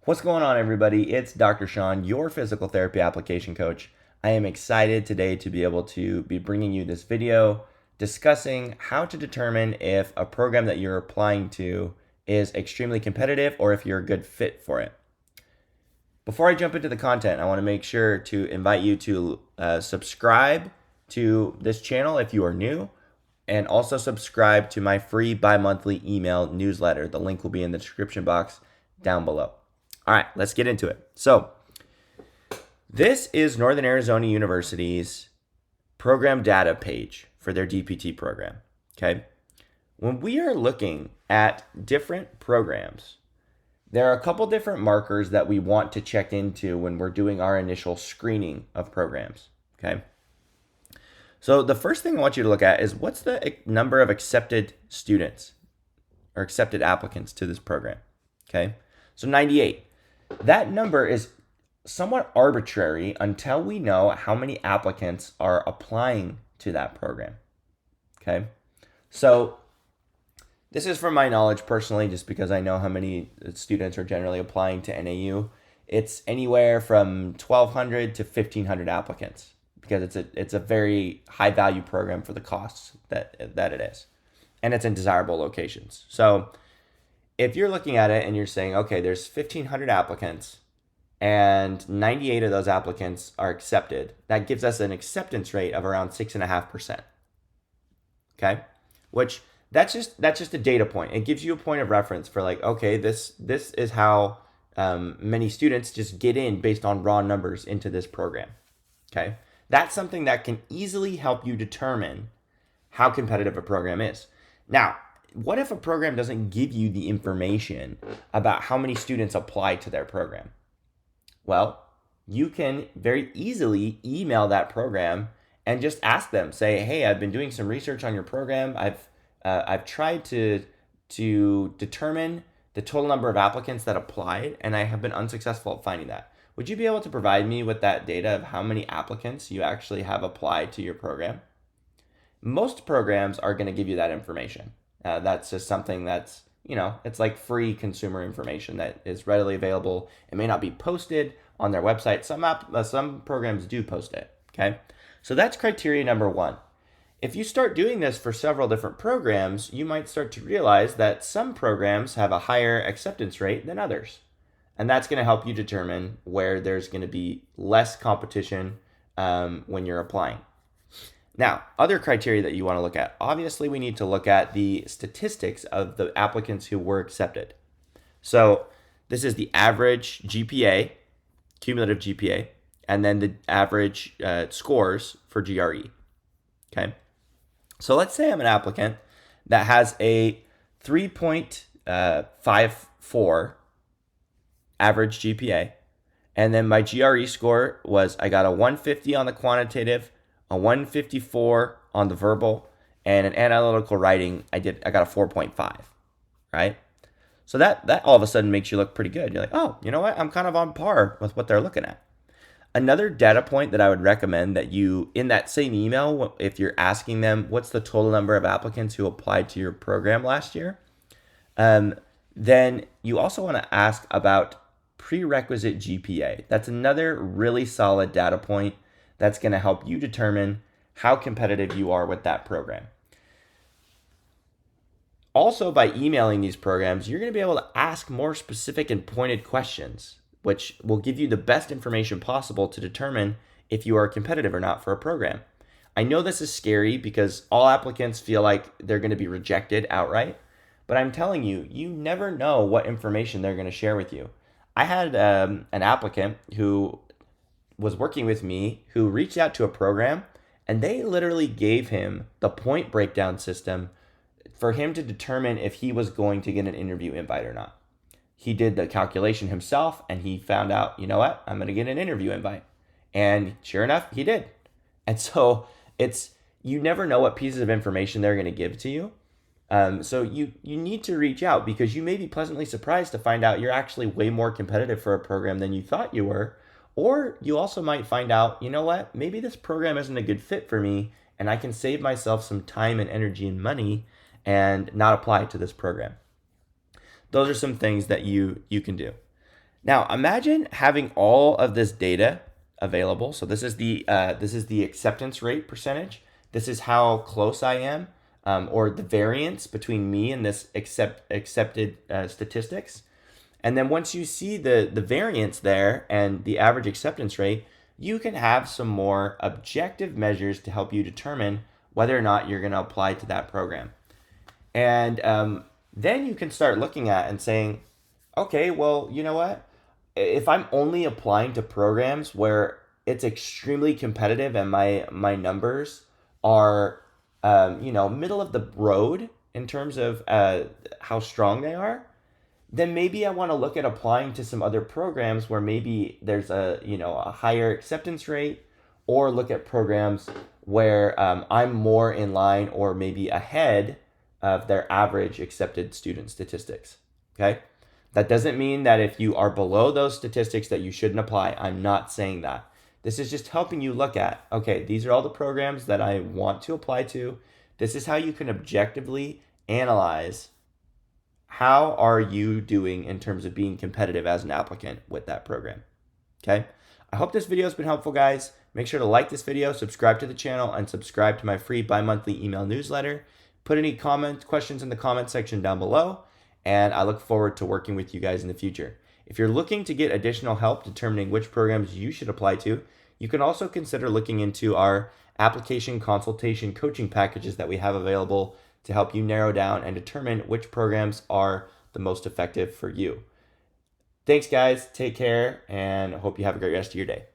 What's going on, everybody? It's Dr. Sean, your physical therapy application coach. I am excited today to be able to be bringing you this video discussing how to determine if a program that you're applying to is extremely competitive or if you're a good fit for it. Before I jump into the content, I want to make sure to invite you to subscribe to this channel if you are new, and also subscribe to my free bi-monthly email newsletter. The link will be in the description box down below. All right, let's get into it. So this is Northern Arizona University's program data page for their DPT program, okay? When we are looking at different programs, there are a couple different markers that we want to check into when we're doing our initial screening of programs, okay? So the first thing I want you to look at is what's the number of accepted students or accepted applicants to this program, okay? So 98. That number is somewhat arbitrary until we know how many applicants are applying to that program, okay? So this is from my knowledge personally, just because I know how many students are generally applying to NAU. It's anywhere from 1,200 to 1,500 applicants because it's a very high value program for the costs that it is, and it's in desirable locations. So if you're looking at it and you're saying, okay, there's 1,500 applicants and 98 of those applicants are accepted, that gives us an acceptance rate of around 6.5%. Okay, which that's just a data point. It gives you a point of reference for like, okay, this is how many students just get in based on raw numbers into this program. Okay, that's something that can easily help you determine how competitive a program is. Now, what if a program doesn't give you the information about how many students apply to their program? Well, you can very easily email that program and just ask them, say, hey, I've been doing some research on your program. I've tried to determine the total number of applicants that applied, and I have been unsuccessful at finding that. Would you be able to provide me with that data of how many applicants you actually have applied to your program? Most programs are going to give you that information. That's just something that's, it's like free consumer information that is readily available. It may not be posted on their website. Some programs do post it, okay? So that's criteria number one. If you start doing this for several different programs, you might start to realize that some programs have a higher acceptance rate than others. And that's going to help you determine where there's going to be less competition when you're applying. Now, other criteria that you want to look at. Obviously, we need to look at the statistics of the applicants who were accepted. So this is the average GPA, cumulative GPA, and then the average scores for GRE. Okay. So let's say I'm an applicant that has a 3.54 average GPA, and then my GRE score was I got a 150 on the quantitative, a 154 on the verbal, and an analytical writing, I got a 4.5, right? So that all of a sudden makes you look pretty good. You're like, oh, you know what? I'm kind of on par with what they're looking at. Another data point that I would recommend that you, in that same email, if you're asking them what's the total number of applicants who applied to your program last year, then you also want to ask about prerequisite GPA. That's another really solid data point that's going to help you determine how competitive you are with that program. Also, by emailing these programs, you're going to be able to ask more specific and pointed questions, which will give you the best information possible to determine if you are competitive or not for a program. I know this is scary because all applicants feel like they're going to be rejected outright, but I'm telling you, you never know what information they're going to share with you. I had an applicant who was working with me who reached out to a program, and they literally gave him the point breakdown system for him to determine if he was going to get an interview invite or not. He did the calculation himself, and he found out, you know what, I'm going to get an interview invite. And sure enough, he did. And so you never know what pieces of information they're going to give to you. So you need to reach out because you may be pleasantly surprised to find out you're actually way more competitive for a program than you thought you were. Or you also might find out, you know what, maybe this program isn't a good fit for me, and I can save myself some time and energy and money and not apply to this program. Those are some things that you can do. Now imagine having all of this data available. So this is the acceptance rate percentage. This is how close I am, or the variance between me and this accepted statistics. And then once you see the variance there and the average acceptance rate, you can have some more objective measures to help you determine whether or not you're going to apply to that program. And then you can start looking at and saying, okay, well, you know what? If I'm only applying to programs where it's extremely competitive and my numbers are, middle of the road in terms of how strong they are, then maybe I want to look at applying to some other programs where maybe there's a higher acceptance rate, or look at programs where I'm more in line or maybe ahead of their average accepted student statistics. Okay. That doesn't mean that if you are below those statistics that you shouldn't apply. I'm not saying that. This is just helping you look at, okay, these are all the programs that I want to apply to. This is how you can objectively analyze how are you doing in terms of being competitive as an applicant with that program. Okay. I hope this video has been helpful, guys. Make sure to like this video, subscribe to the channel, and subscribe to my free bi-monthly email newsletter. Put any questions in the comment section down below, and I look forward to working with you guys in the future. If you're looking to get additional help determining which programs you should apply to, you can also consider looking into our application consultation coaching packages that we have available to help you narrow down and determine which programs are the most effective for you. Thanks, guys. Take care, and hope you have a great rest of your day.